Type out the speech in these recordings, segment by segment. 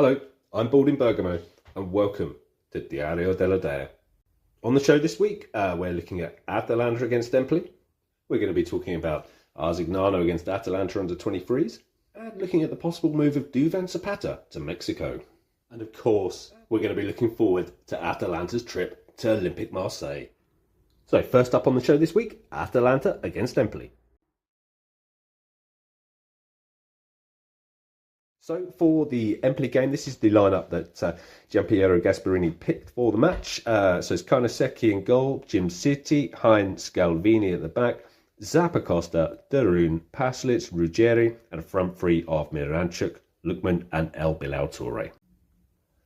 Hello, I'm Bald in Bergamo and welcome to Diario Della Dea. On the show this week, we're looking at Atalanta against Empoli. We're going to be talking about Arzignano against Atalanta under 23s and looking at the possible move of Duvan Zapata to Mexico. And of course, we're going to be looking forward to Atalanta's trip to Olympic Marseille. So first up on the show this week, Atalanta against Empoli. So for the Empoli game, this is the lineup that Gianpiero Gasperini picked for the match. So it's Konosecki in goal, Jim City, Heinz, Scalvini at the back, Zappacosta, Darun, Paslic, Ruggeri, and a front three of Miranchuk, Lukman and El Bilal Toure.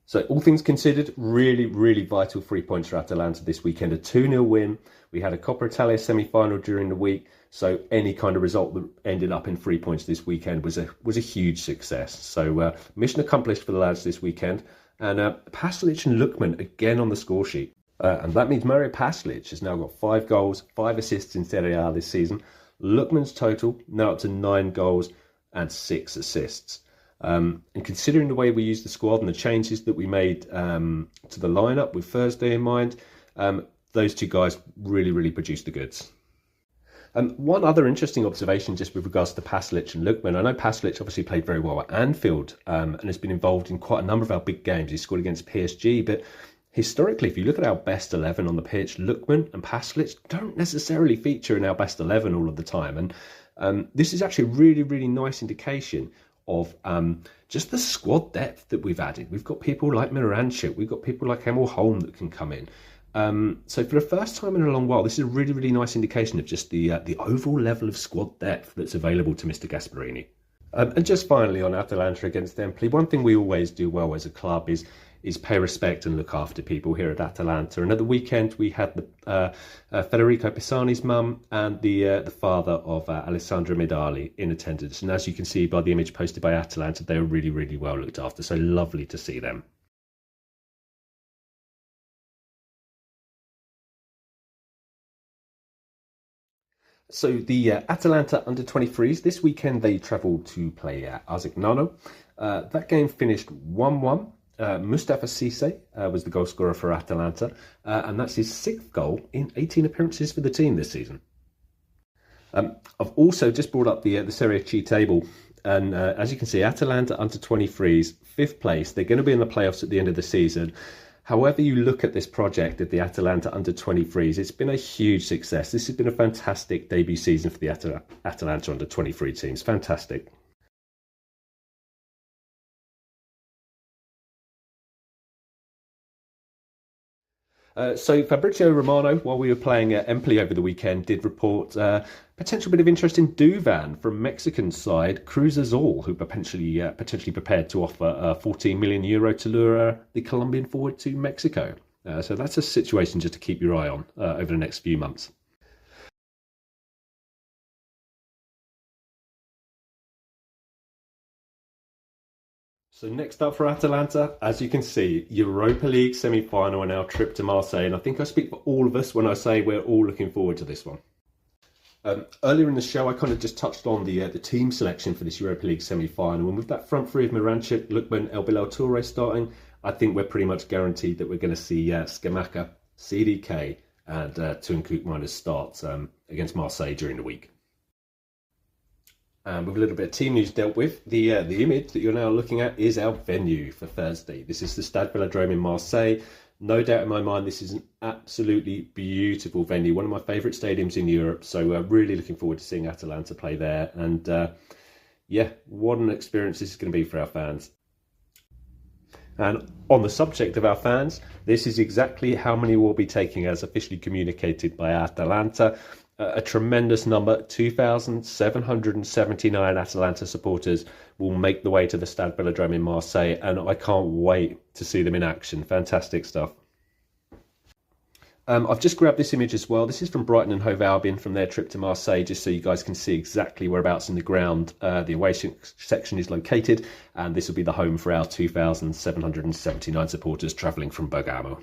So all things considered, really vital 3 points for Atalanta this weekend. A 2-0 win. We had a Coppa Italia semi-final during the week. So any kind of result that ended up in 3 points this weekend was a huge success. So mission accomplished for the lads this weekend. And Paslic and Lukman again on the score sheet. And that means Mario Paslic has now got 5 goals, 5 assists in Serie A this season. Lukman's total now up to 9 goals and 6 assists. And considering the way we used the squad and the changes that we made to the lineup with Thursday in mind, those two guys really produced the goods. One other interesting observation just with regards to Paslic and Lukman. I know Paslic obviously played very well at Anfield and has been involved in quite a number of our big games. He scored against PSG, but historically, if you look at our best 11 on the pitch, Lukman and Paslic don't necessarily feature in our best 11 all of the time. And this is actually a really nice indication of just the squad depth that we've added. We've got people like Miranchuk, we've got people like Emil Holm that can come in. So for the first time in a long while, this is a really nice indication of just the overall level of squad depth that's available to Mr. Gasperini. And just finally on Atalanta against Empoli, one thing we always do well as a club is pay respect and look after people here at Atalanta. And at the weekend, we had the Federico Pisani's mum and the father of Alessandro Medali in attendance. And as you can see by the image posted by Atalanta, they were really well looked after. So lovely to see them. So the Atalanta Under 23s, this weekend they travelled to play Arzignano. That game finished 1-1. Mustafa Cisse was the goal scorer for Atalanta, and that's his 6th goal in 18 appearances for the team this season. I've also just brought up the Serie C table, and as you can see, Atalanta Under 23s, 5th place. They're going to be in the playoffs at the end of the season. However you look at this project at the Atalanta Under 23s, it's been a huge success. This has been a fantastic debut season for the Atalanta Under 23 teams. Fantastic. So Fabrizio Romano, while we were playing Empoli over the weekend, did report potential bit of interest in Duvan from Mexican side Cruz Azul, who potentially prepared to offer 14 million euro to lure the Colombian forward to Mexico. So that's a situation just to keep your eye on over the next few months. So next up for Atalanta, as you can see, Europa League semi-final and our trip to Marseille. And I think I speak for all of us when I say we're all looking forward to this one. Earlier in the show, I kind of just touched on the team selection for this Europa League semi-final. And with that front three of Miranchuk, Lukman, El Bilal Toure starting, I think we're pretty much guaranteed that we're going to see Scamacca, CDK and Tuncook Miners start against Marseille during the week. And with a little bit of team news dealt with, the image that you're now looking at is our venue for Thursday. This is the Stade Velodrome in Marseille. No doubt in my mind, this is an absolutely beautiful venue, one of my favourite stadiums in Europe. So really looking forward to seeing Atalanta play there. And yeah, what an experience this is going to be for our fans. And on the subject of our fans, this is exactly how many we'll be taking as officially communicated by Atalanta. A tremendous number, 2,779 Atalanta supporters will make the way to the Stade Velodrome in Marseille, and I can't wait to see them in action. Fantastic stuff. I've just grabbed this image as well. This is from Brighton and Hove Albion from their trip to Marseille, just so you guys can see exactly whereabouts in the ground the away section is located, and this will be the home for our 2,779 supporters travelling from Bergamo.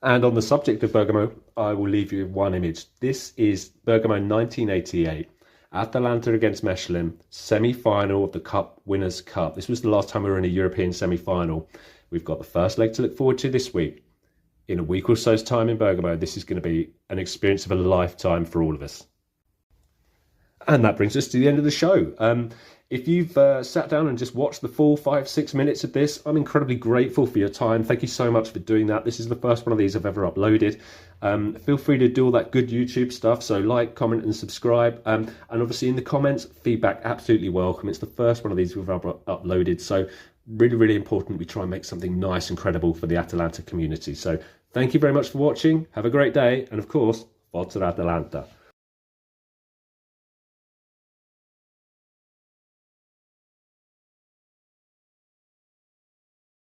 And on the subject of Bergamo, I will leave you with one image. This is Bergamo 1988. Atalanta against Mechlin, semi-final of the Cup Winners' Cup. This was the last time we were in a European semi-final. We've got the first leg to look forward to this week. In a week or so's time in Bergamo, this is going to be an experience of a lifetime for all of us. And that brings us to the end of the show. If you've sat down and just watched the full 5-6 minutes of this, I'm incredibly grateful for your time. Thank you so much for doing that. This is the first one of these I've ever uploaded. Feel free to do all that good YouTube stuff. So like, comment and subscribe. And obviously in the comments, feedback absolutely welcome. It's the first one of these we've ever uploaded. So really, really important we try and make something nice and credible for the Atalanta community. So thank you very much for watching. Have a great day. And of course, Forza Atalanta.